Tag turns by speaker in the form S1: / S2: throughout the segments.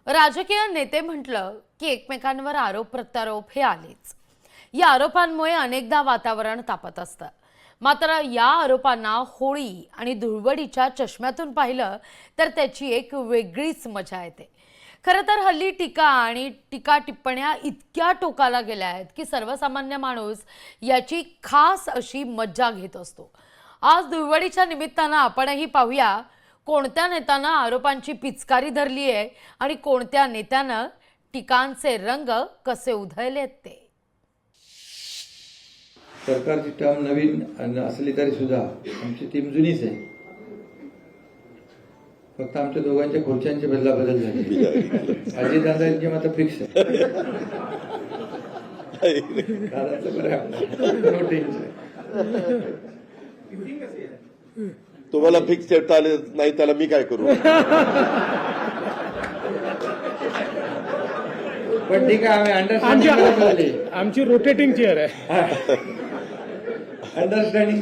S1: राजकीय नेते म्हटलं की एकमेकांवर आरोप प्रत्यारोप हे आलेच। या आरोपांमुळे अनेकदा वातावरण तापत असतं। मात्र या आरोपांना होळी आणि धुळवडीच्या चष्म्यातून पाहिलं तर त्याची एक वेगळीच मजा येते। खरं तर हल्ली टीका आणि टीका टिप्पण्या इतक्या टोकाला गेल्या आहेत की सर्वसामान्य माणूस याची खास अशी मज्जा घेत असतो। आज धुळवडीच्या निमित्तानं आपणही पाहूया कोणत्या नेत्यानं आरोपांची पिचकारी धरली आहे आणि कोणत्या नेत्यानं टीकांचे रंग कसे उधळलेत ते।
S2: सरकारची टर्म नवीन असली तरी सुद्धा आमची टीम जुनीच आहे। फक्त आमच्या दोघांच्या खुर्च्यांची बदलाबदल झाली। अजितदादांची मात्र फिक्स आहे। दादांचं बरं आहे, नो टेन्शन।
S3: तुम्हाला फिक्स ठेवता आले नाही त्याला मी काय करू?
S2: पण ठीक आहे, आम्ही
S4: आमची रोटेटिंग चेअर आहे।
S2: अंडरस्टँडिंग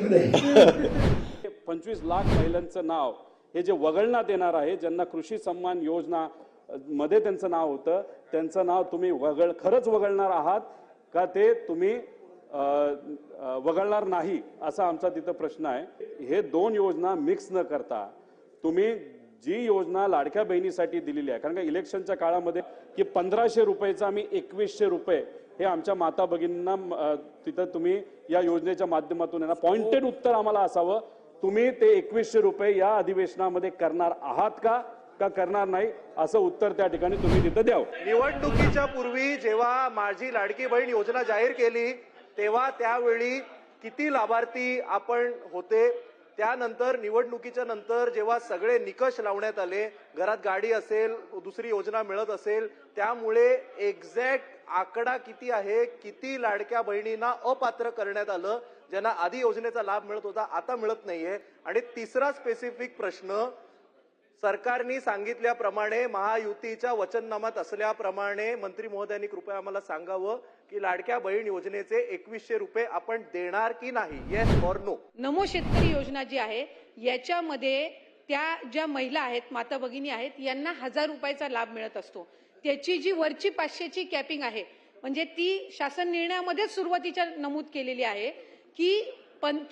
S5: 25 लाख महिलांचं नाव हे जे वगळण्यात येणार आहे, ज्यांना कृषी सन्मान योजना मध्ये त्यांचं नाव होतं, त्यांचं नाव तुम्ही खरंच वगळणार आहात का ते तुम्ही वगळणार नाही असा आमचा तिथं प्रश्न आहे। हे दोन योजना मिक्स न करता तुम्ही जी योजना लाडक्या बहिणीसाठी दिलेली आहे, कारण का इलेक्शनच्या काळामध्ये की 1500 रुपयाचा आम्ही 2100 रुपये हे आमच्या माता भगिनींना तिथं तुम्ही या योजनेच्या माध्यमातून यांना पॉइंटेड उत्तर आम्हाला असावं, तुम्ही ते 2100 रुपये या अधिवेशनामध्ये करणार आहात का करणार नाही असं उत्तर त्या ठिकाणी तुम्ही तिथं द्यावं।
S6: निवडणुकीच्या पूर्वी जेव्हा माझी लाडकी बहीण योजना जाहीर केली तेव्हा त्यावेळी किती लाभार्थी आपण होते, त्यानंतर निवडणुकीच्या नंतर जेव्हा सगळे निकष लावण्यात आले, घरात गाडी असेल, दुसरी योजना मिळत असेल, त्यामुळे एक्झॅक्ट आकडा किती आहे, किती लाडक्या बहिणींना अपात्र करण्यात आलं, ज्यांना आधी योजनेचा लाभ मिळत होता आता मिळत नाहीये। आणि तिसरा स्पेसिफिक प्रश्न, सरकारने सांगितल्याप्रमाणे महायुतीच्या वचननामात असल्याप्रमाणे मंत्री महोदयांनी कृपया आम्हाला सांगावं की लाडक्या बहीण योजनेचे 2100 रुपये आपण देणार की नाही, येस ऑर नो।
S7: नमो शेतकरी योजना जी आहे याच्यामध्ये त्या ज्या महिला आहेत, माता भगिनी आहेत, यांना 1000 रुपयाचा लाभ मिळत असतो। त्याची जी वरची 500ची कॅपिंग आहे म्हणजे ती शासन निर्णयामध्येच सुरुवातीच्या नमूद केलेली आहे की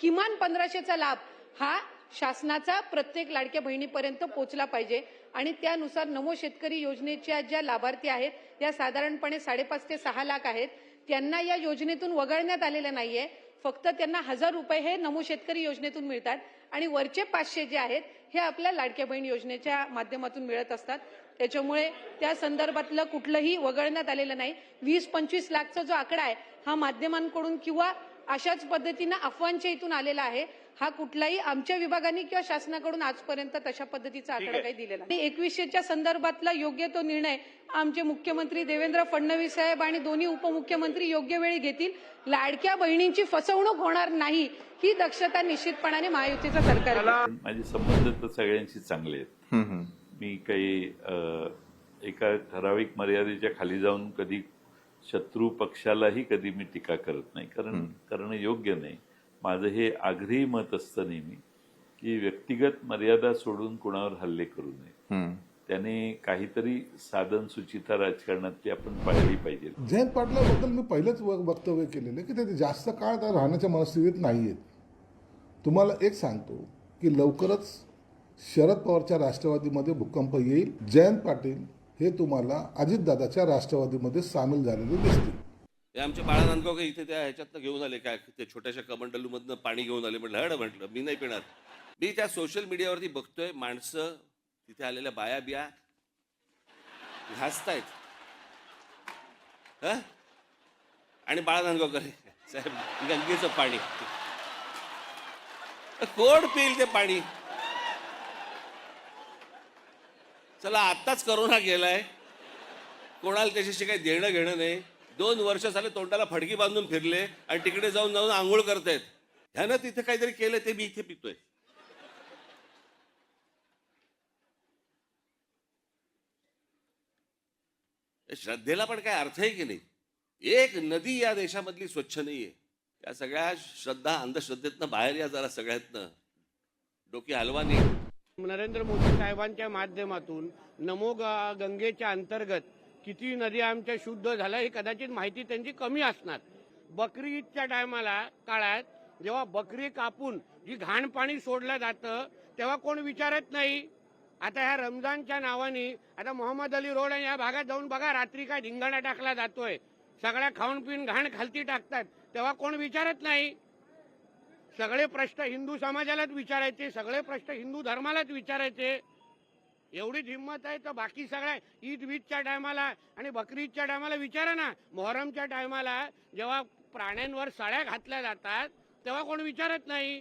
S7: किमान 1500चा लाभ हा शासनाचा प्रत्येक लाडक्या बहिणीपर्यंत पोहोचला पाहिजे। आणि त्यानुसार नमो शेतकरी योजनेच्या ज्या लाभार्थी आहेत त्या साधारणपणे 5.5 ते 6 लाख आहेत, त्यांना या योजनेतून वगळण्यात आलेलं नाहीये, फक्त त्यांना 1000 रुपये हे नमो शेतकरी योजनेतून मिळतात आणि वरचे 500 जे आहेत हे आपल्या लाडक्या बहीण योजनेच्या माध्यमातून मिळत असतात। त्याच्यामुळे त्या संदर्भातलं कुठलंही वगळण्यात आलेलं नाही। 20-25 लाखचा जो आकडा आहे हा माध्यमांकडून किंवा अशाच पद्धतीने अफवांच्या इथून आलेला आहे, हा कुठलाही आमच्या विभागाने किंवा शासनाकडून आजपर्यंत तशा पद्धतीचा आकडा काही दिलेला नाही। 2100च्या संदर्भातला योग्य तो निर्णय आमचे मुख्यमंत्री देवेंद्र फडणवीस साहेब आणि दोन्ही उपमुख्यमंत्री योग्य वेळी घेतील। लाडक्या बहिणींची फसवणूक होणार नाही ही दक्षता निश्चितपणाने महायुतीचं सरकार घेईल।
S8: माझे संबंध तर सगळ्यांशी चांगले आहेत। मी काही एका ठराविक मर्यादेच्या खाली जाऊन कधी शत्रू पक्षालाही कधी मी टीका करत नाही, कारण करणं योग्य नाही। माझं हे आग्रही मत असतं नेहमी की व्यक्तिगत मर्यादा सोडून कुणावर हल्ले करू नये। त्याने काहीतरी साधन सुचिता राजकारणातली आपण पाळली पाहिजे।
S9: जयंत पाटलाबद्दल मी पहिलेच वक्तव्य केलेलं की ते जास्त काळ त्या राहण्याच्या मनस्थितीत नाही आहेत। तुम्हाला एक सांगतो की लवकरच शरद पवारच्या राष्ट्रवादीमध्ये भूकंप येईल। जयंत पाटील हे तुम्हाला अजितदादाच्या राष्ट्रवादीमध्ये सामील झालेले दिसतील।
S3: ते आमच्या बाळा नांदगावकर इथे त्या ह्याच्यातनं घेऊन आले, काय ते छोट्याशा कमंडलूमधनं पाणी घेऊन आले, म्हटलं मी नाही पिणार। मी त्या सोशल मीडियावरती बघतोय माणसं तिथे आलेल्या बाया बिया हसतायत आणि बाळा नांदगावकर साहेब गंगेचं पाणी कोण पिईल ते पाणी? चला आत्ताच करोना गेलाय, कोणाला त्याच्याशी काही देणं घेणं नाही। 2 वर्ष झाले तोंडाला फडकी बांधून फिरले आणि तिकडे जाऊन आंघोळ करतायत। ह्यानं तिथे काहीतरी केलं ते मी इथे पितोय। श्रद्धेला पण काय अर्थ आहे की नाही? एक नदी या देशामधली स्वच्छ नाहीये। या सगळ्या श्रद्धा अंधश्रद्धेतनं बाहेर या जरा सगळ्यातनं, डोकी हलवा नाही।
S4: नरेंद्र मोदी साहेबांच्या माध्यमातून नमो गंगेच्या अंतर्गत किती नद्या आमच्या शुद्ध झाल्या ही कदाचित माहिती त्यांची कमी असणार. बकरी ईदच्या काळात जेव्हा बकरी कापून जी घाण पाणी सोडलं जातं तेव्हा कोण विचारत नाही. आता ह्या रमजानच्या नावाने आता मोहम्मद अली रोड आणि या भागात जाऊन बघा रात्री काय धिंगाणा टाकला जातोय. सगळ्या खाऊन पिऊन घाण खालती टाकतात तेव्हा कोण विचारत नाही. सगळे प्रश्न हिंदू समाजालाच विचारायचे, सगळे प्रश्न हिंदू धर्मालाच विचारायचे. एवढीच हिंमत आहे तर बाकी सगळ्या ईदच्या टायमाला आणि बकरी ईदच्या टायमाला विचारा ना. मोहरमच्या टायमाला जेव्हा प्राण्यांवर साड्या घातल्या जातात तेव्हा कोण विचारत नाही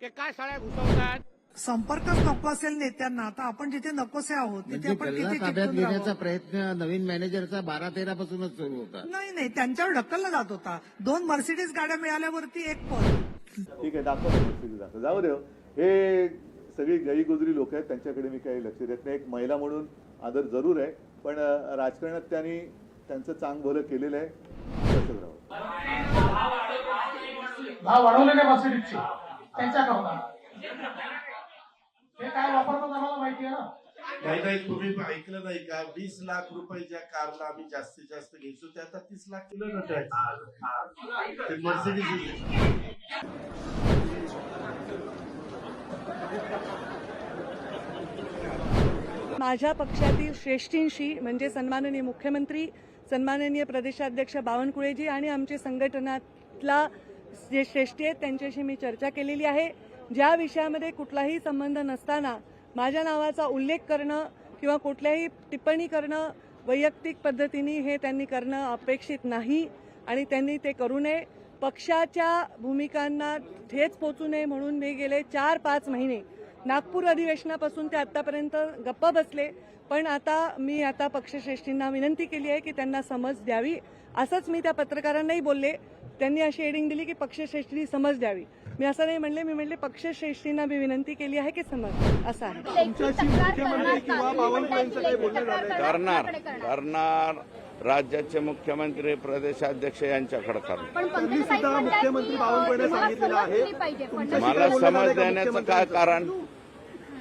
S4: की का साड्या घुसवतात.
S10: संपर्कच नको असेल नेत्यांना. आता आपण जिथे नकोसे आहोत तिथे आपण किती
S11: ताब्यात
S10: चिकटून
S11: घेण्याचा
S10: राहावं?
S11: प्रयत्न नवीन मॅनेजरचा 12-13 पासूनच सुरू होता.
S10: नाही त्यांच्यावर ढकलला जात होता. 2 मर्सिडीज गाड्या मिळाल्यावरती एक पद.
S12: ठीक आहे, दाखव जाऊ दे. हे सगळी गईगुजरी लोक आहेत, त्यांच्याकडे मी काही लक्ष देत नाही. एक महिला म्हणून आदर जरूर आहे, पण राजकारणात त्यांनी त्यांचं चांग भलं केलेलं आहे. तसंच राहावं.
S4: भाव वाढवले नाही मर्सिडीजचे त्यांच्या करता हे काय वापरतात आम्हाला माहिती आहे ना.
S13: नाही तुम्ही ऐकलं नाही का? 20 लाख रुपये ज्या कारला आम्ही जास्तीत जास्त घ्यायचो ते आता 30 लाख केलं ना टॅक्स. ते मर्सिडीज.
S10: माझ्या पक्षातील श्रेष्ठींशी म्हणजे सन्माननीय मुख्यमंत्री, सन्माननीय प्रदेशाध्यक्ष बावनकुळेजी आणि आमच्या संघटनातला जे श्रेष्ठी आहेत त्यांच्याशी मी चर्चा केलेली आहे. ज्या विषयामध्ये कुठलाही संबंध नसताना माझ्या नावाचा उल्लेख करणं किंवा कुठल्याही टिप्पणी करणं वैयक्तिक पद्धतीने हे त्यांनी करणं अपेक्षित नाही आणि त्यांनी ते करू नये. पक्षाच्या भूमिकांना ठेच पोचू नये म्हणून मी गेले 4-5 महिने नागपूर अधिवेशनापासून ते आतापर्यंत गप्प बसले. पण मी आता पक्षश्रेष्ठींना विनंती केली आहे की त्यांना समज द्यावी. असंच मी त्या पत्रकारांनाही बोलले. त्यांनी अशी हेडिंग दिली की पक्षश्रेष्ठींनी समज द्यावी. मी असं नाही म्हणले, मी म्हणले पक्षश्रेष्ठींना मी विनंती केली आहे की समज. असं आहे.
S3: करणार राज्याचे मुख्यमंत्री प्रदेशाध्यक्ष यांच्याकडे करणार.
S6: मुख्यमंत्री बावनकुळे सांगितलेलं आहे.
S3: मला समज देण्याचं काय कारण?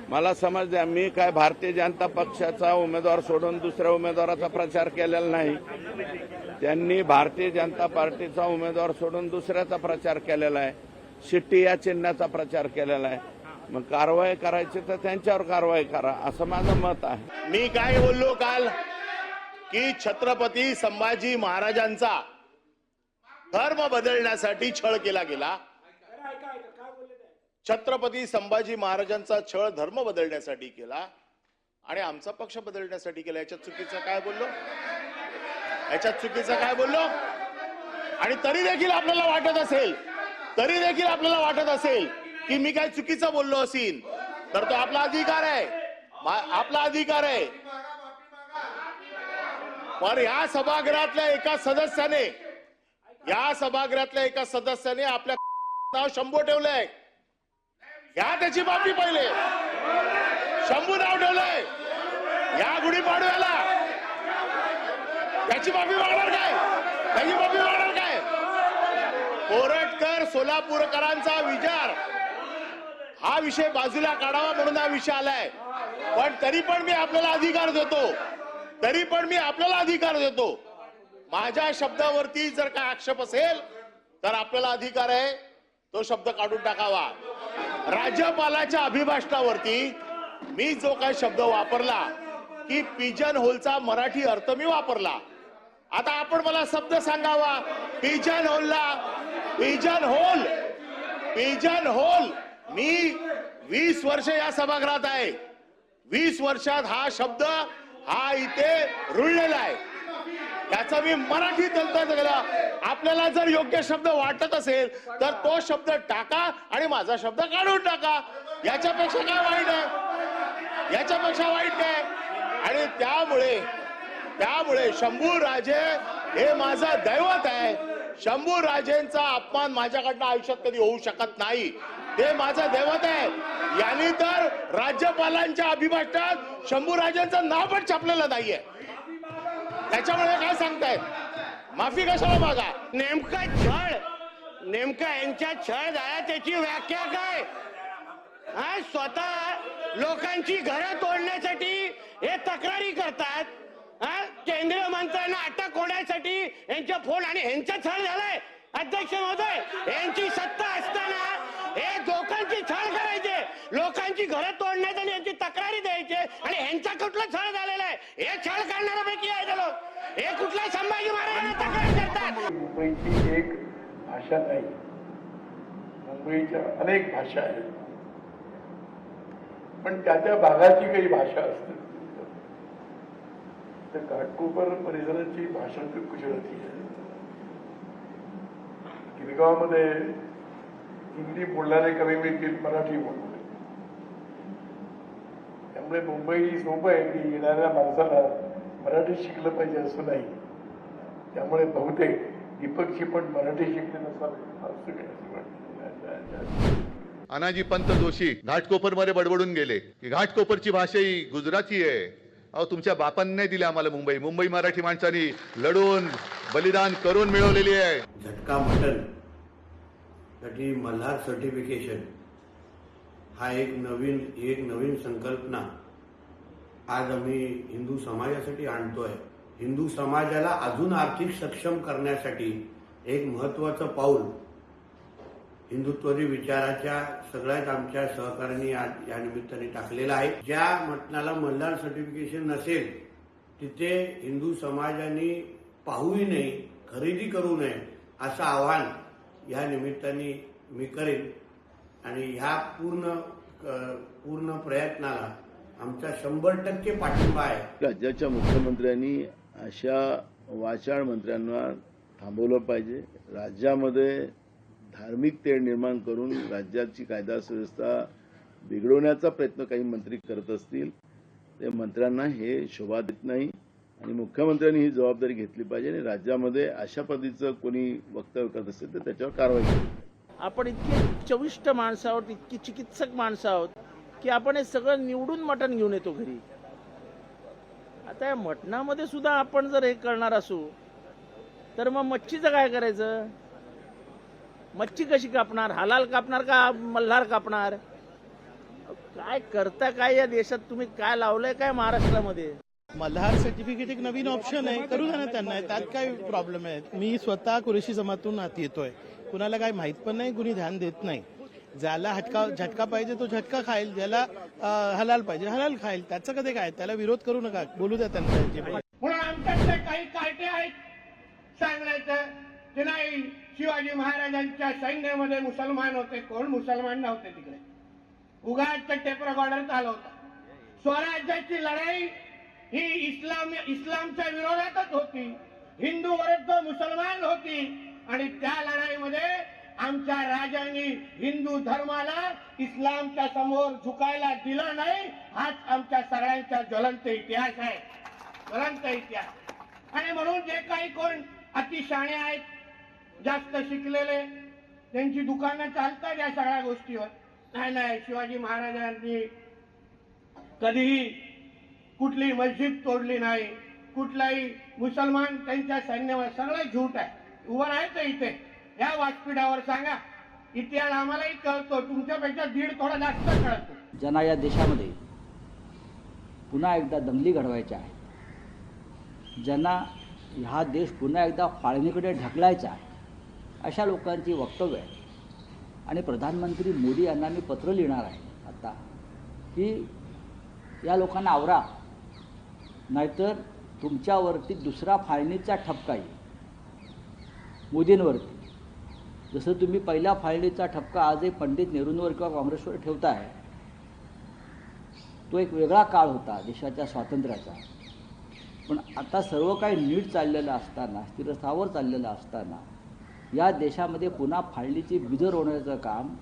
S3: मला समज द्या. मी काय भारतीय जनता पक्षाचा उमेदवार सोडून दुसऱ्या उमेदवाराचा प्रचार केलेला नाही. त्यांनी भारतीय जनता पार्टीचा उमेदवार सोडून दुसऱ्याचा प्रचार केलेला आहे. शिट्टी या चिन्हाचा प्रचार केलेला आहे. मग कारवाई करायची तर त्यांच्यावर कारवाई करा असं माझं मत आहे.
S13: मी काय बोललो काल की छत्रपती संभाजी महाराजांचा धर्म बदलण्यासाठी छळ केला गेला. छत्रपती संभाजी महाराजांचा छळ धर्म बदलण्यासाठी केला आणि आमचा पक्ष बदलण्यासाठी केला. याच्यात चुकीचं काय बोललो? याच्यात चुकीचं काय बोललो? आणि तरी देखील आपल्याला वाटत असेल की मी काय चुकीचं बोललो असेल तर तो आपला अधिकार आहे. पण या सभागृहातल्या एका सदस्याने आपल्या नाव शंभू ठेवलंय. घ्या त्याची माफी. पहिले शंभू नाव ठेवलंय. या गुढीपाडव्याला त्याची माफी मागणार काय? कोरटकर सोलापूरकरांचा विचार हा विषय बाजूला काढावा म्हणून हा विषय आलाय. पण तरी पण मी आपल्याला अधिकार देतो. माझ्या शब्दावरती जर काय आक्षेप असेल तर आपल्याला अधिकार आहे तो शब्द काढून टाकावा. राज्यपालाच्या अभिभाषणावरती मी जो काही शब्द वापरला की पिजन होलचा मराठी अर्थ मी वापरला. आता आपण मला शब्द सांगावा. Pigeon hole. मी 20 वर्ष या सभागृहात आहे. 20 वर्षात हा शब्द हा इथे रुळलेला आहे. त्याचा मी मराठी तलता गेला. आपल्याला जर योग्य शब्द वाटत असेल तर तो शब्द टाका आणि माझा शब्द काढून टाका. याच्यापेक्षा काय वाईट काय? आणि त्यामुळे शंभू राजे हे माझं दैवत आहे. शंभू राजेंचा अपमान माझ्याकडनं आयुष्यात कधी होऊ शकत नाही. ते माझं दैवत आहे. यांनी तर राज्यपालांच्या अभिभाषणात शंभू राजेंचं नाव पण छापलेलं नाहीये. त्याच्यामुळे काय सांगतायत? माफी कशाला मागा?
S4: नेमका यांच्या छळ झाला त्याची व्याख्या काय? स्वतः लोकांची घरं तोडण्यासाठी हे तक्रारी करतात. केंद्रीय मंत्र्यांना अटक होण्यासाठी यांचे फोन आणि यांचा छळ झालाय. अध्यक्ष महोदय, यांची सत्ता असताना हे लोकांची छळ करायचे, लोकांची घरं तोडण्याचे आणि यांची तक्रारी द्यायचे, आणि यांचा कुठला छळ झालेला आहे? हे छळ करणाऱ्यापैकी आहे लोक. हे कुठला संभाजी महाराजांना तक्रार करतात.
S2: मुंबईची एक भाषा नाही, मुंबईच्या अनेक भाषा आहेत, पण त्या त्या भागाची काही भाषा असते. तर घाटकोपर परिसराची भाषा गुजराती आहे. गिरगावमध्ये हिंदी बोलणारे कमी मिळतील, मराठी बोलणारे. त्यामुळे मुंबई सोपं आहे की येणाऱ्या माणसाला मराठी शिकलं पाहिजे असं नाही. त्यामुळे बहुतेक दीपकची पण मराठी शिकले नसावे असं काही वाटतं.
S12: अनाजी पंत जोशी घाटकोपरमध्ये बडबडून गेले की घाटकोपरची भाषा ही गुजराती आहे. अहो, तुमच्या बापांनी नाही दिली आम्हाला मुंबई. मुंबई मराठी माणसांनी लढून बलिदान करून मिळवलेली आहे.
S4: झटका मटन साठी मल्हार सर्टिफिकेशन हा एक नवीन संकल्पना आज आम्ही हिंदू समाजासाठी आणतोय. हिंदू समाजाला अजून आर्थिक सक्षम करण्यासाठी एक महत्वाचं पाऊल हिंदुत्वरी विचाराच्या सगळ्यात आमच्या सहकार्यांनी आज या निमित्ताने टाकलेला आहे. ज्या मटणाला मल्हार सर्टिफिकेशन नसेल तिथे हिंदू समाजाने पाहूही नाही, खरेदी करू नये असं आवाहन या निमित्ताने मी करेन. आणि ह्या पूर्ण प्रयत्नाला आमचा 100% पाठिंबा आहे.
S14: राज्याच्या मुख्यमंत्र्यांनी अशा वाचाळ मंत्र्यांना थांबवलं पाहिजे. राज्यामध्ये धार्मिक तेढ निर्माण करून राज्याची कायदा सुव्यवस्था बिघडवण्याचा प्रयत्न काही मंत्री करत असतील, ते मंत्र्यांना हे शोभा देत नाही. आणि मुख्यमंत्र्यांनी ही जबाबदारी घेतली पाहिजे आणि राज्यामध्ये अशा पद्धतीचं कोणी वक्तव्य करत असेल तर त्याच्यावर कारवाई केली.
S15: आपण इतके चविष्ट माणसं आहोत, इतकी चिकित्सक माणसं आहोत की आपण हे सगळं निवडून मटण घेऊन येतो घरी. आता या मटणामध्ये सुद्धा आपण जर हे करणार असू तर मग मच्छीचं काय करायचं? मच्छी कशी कापणार? हलाल कापणार का मल्हार कापणार? काय करता काय या देशात? तुम्ही काय लावलंय काय महाराष्ट्रामध्ये?
S16: मल्हार सर्टिफिकेट एक नवीन ऑप्शन आहे, करू द्या ना त्यांना, त्यात काय प्रॉब्लेम आहे. मी स्वतः कुरेशी जमातून आत येतोय, कुणाला काय माहित पण नाही, कुणी ध्यान देत नाही. ज्याला झटका पाहिजे तो झटका खाईल, ज्याला हलाल पाहिजे हलाल खाईल. त्याचं कधी काय, त्याला विरोध करू नका, बोलू द्या त्यांना.
S4: म्हणून आमच्यातले काही कार्टे आहेत सांगण्याचं की नाही शिवाजी महाराजांच्या सैन्यामध्ये मुसलमान होते. कोण मुसलमान नव्हते तिकडे, उगाच टेप रेकॉर्डर चालवता. स्वराज्याची लढाई ही इस्लामच्या विरोधातच होती, हिंदू विरुद्ध मुसलमान होती. आणि त्या लढाईमध्ये आमच्या राजांनी हिंदू धर्माला इस्लामच्या समोर झुकायला दिलं नाही. हाच आमच्या सगळ्यांचा ज्वलंत इतिहास आहे, ज्वलंत इतिहास. आणि म्हणून जे काही कोण अतिशाणे आहेत, जास्त शिकलेले, त्यांची दुकानं चालतात या सगळ्या गोष्टीवर. नाही, शिवाजी महाराजांनी कधीही कुठली मस्जिद तोडली नाही, कुठलाही मुसलमान त्यांच्या सैन्यावर, सगळं झूट आहे. उभं राहायचं इथे या व्यासपीठावर सांगा. इतिहास आम्हालाही कळतो, तुमच्यापेक्षा दीड थोडा जास्त कळतो.
S17: ज्यांना या देशामध्ये पुन्हा एकदा दंगली घडवायच्या आहेत, ज्यांना हा देश पुन्हा एकदा फाळणीकडे ढकलायचा आहे, अशा लोकांची वक्तव्य आहे. आणि प्रधानमंत्री मोदी यांना मी पत्र लिहिणार आहे आता की या लोकांना आवरा, नाहीतर तुमच्यावरती दुसरा फाळणीचा ठपका येईल मोदींवरती. जसं तुम्ही पहिल्या फाळणीचा ठपका आजही पंडित नेहरूंवर किंवा काँग्रेसवर ठेवताय, तो एक वेगळा काळ होता देशाच्या स्वातंत्र्याचा. पण आता सर्व काही नीट चाललेलं असताना, स्थिरस्थावर चाललेलं असताना या देशामध्ये पुन्हा फाळणीची बीजं रोवण्याचं काम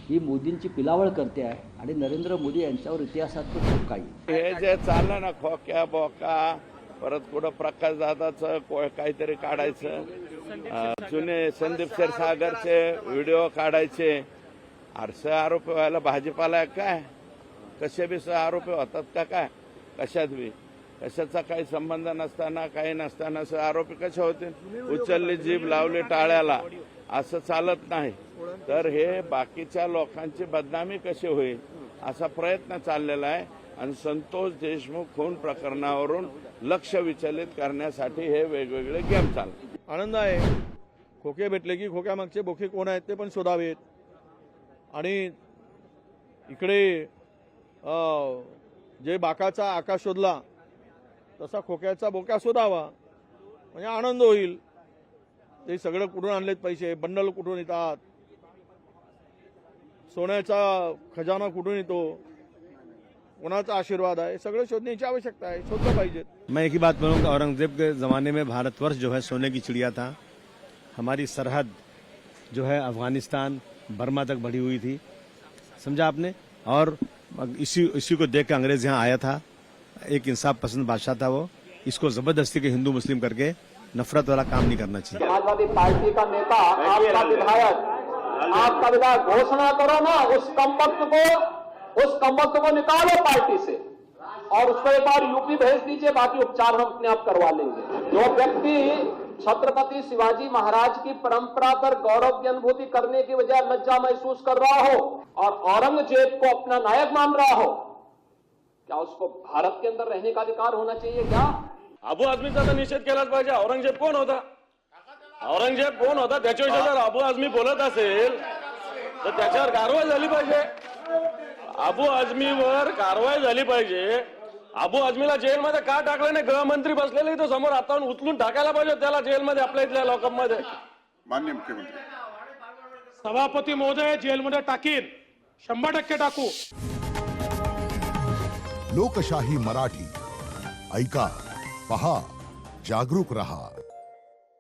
S17: ही मोदींची पिलावळ करते आहे. आणि नरेंद्र मोदी यांच्यावर इतिहासात तो ठपका येईल.
S18: हे जे चाललं ना खोक्या बोका, परत कुठं प्रकाश दादाचं काहीतरी काढायचं, जुने संदीप क्षीरसागरचे व्हिडिओ काढायचे. अरे आरोपी व्हायला भाजीपाला काय? कसे बी आरोपी होतात का काय? कशात बी कशाचा काही संबंध नसताना, काही नसताना आरोपी कसे होते? उचलली जीभ लावली टाळ्याला, असं चालत नाही. तर हे बाकीच्या लोकांची बदनामी कशी होईल असा प्रयत्न चाललेला आहे. आणि संतोष देशमुख खून प्रकरणावरून लक्ष विचलित करण्यासाठी हे वेगवेगळे गेम चालतात.
S19: आनंद आहे. खोके भेटले की खोक्यामागचे बोके कोण आहेत ते पण शोधावेत. आणि इकडे जे बाकाचा आकाश शोधला तसा खोक्याचा बोक्या शोधावा, म्हणजे आनंद होईल. ते सगळं कुठून आणलेत पैसे, बंडल कुठून येतात, सोन्याचा खजाना कुठून येतो, कोणाचा आशीर्वाद आहे, सगळं शोधण्याची आवश्यकता आहे. शोधलं पाहिजे.
S20: मैं एक ही बात बोलूँगा, औरंगजेब के ज़माने में भारतवर्ष जो है सोने की चिड़िया था. हमारी सरहद जो है अफगानिस्तान बर्मा तक बढ़ी हुई थी, समझा आपने. और इसी को देख के अंग्रेज यहाँ आया था. एक इंसाफ पसंद बादशाह था वो. इसको जबरदस्ती के हिंदू मुस्लिम करके नफरत वाला काम नहीं करना चाहिए.
S6: समाजवादी पार्टी का नेता, आपका विधायक घोषणा करो ना, उस कमबख्त को निकालो पार्टी से और उसको एक बार यूपी भेज दीजिए, बाकी उपचार हम अपने आप करवा लेंगे. जो व्यक्ति छत्रपति शिवाजी महाराज की परंपरा पर गौरव की अनुभूति करने की बजाय लज्जा महसूस कर रहा हो और औरंगजेब को अपना नायक मान रहा हो, क्या उसको भारत के अंदर रहने का अधिकार होना चाहिए क्या?
S5: अबू आझमीचा तर निषेध केलाच पाहिजे. औरंगजेब कोण होता? त्याच्याविषयी जर अबू आझमी बोलत असेल तर त्याच्यावर कारवाई झाली पाहिजे. अबू आझमीवर कारवाई झाली पाहिजे. अबू आझमीला जेलमध्ये का टाकलं नाही? गृहमंत्री बसलेले इथं समोर, आता उचलून टाकायला पाहिजे त्याला जेलमध्ये, आपल्या इथल्या लॉकअपमध्ये.
S13: माननीय मुख्यमंत्री,
S19: सभापती महोदय जेलमध्ये टाकीन, 100% टाकू.
S21: लोकशाही मराठी ऐका, पहा, जागरूक रहा.